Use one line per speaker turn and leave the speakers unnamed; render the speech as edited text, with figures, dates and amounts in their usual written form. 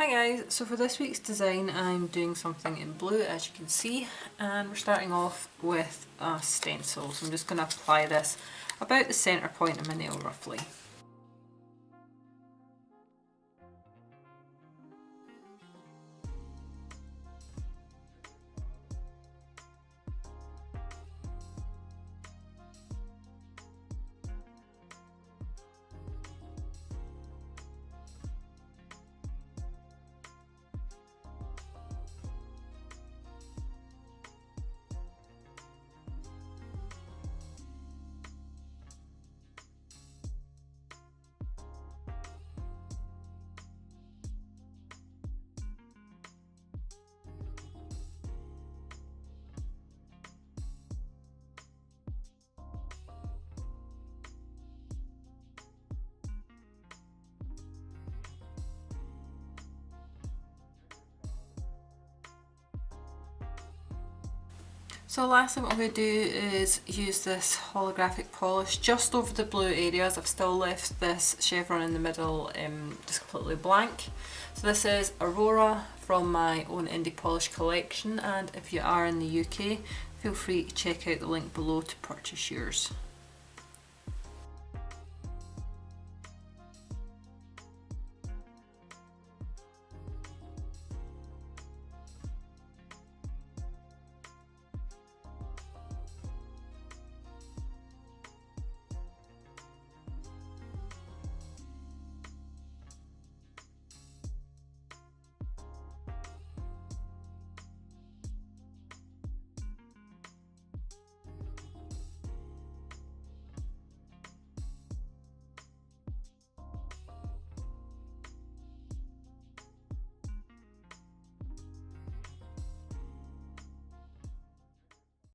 Hi guys, so for this week's design I'm doing something in blue as you can see, and we're starting off with a stencil. So I'm just going to apply this about the centre point of my nail roughly. So lastly what I'm going to do is use this holographic polish just over the blue areas. I've still left this chevron in the middle just completely blank. So this is Aurora from my own indie polish collection, and if you are in the UK, feel free to check out the link below to purchase yours.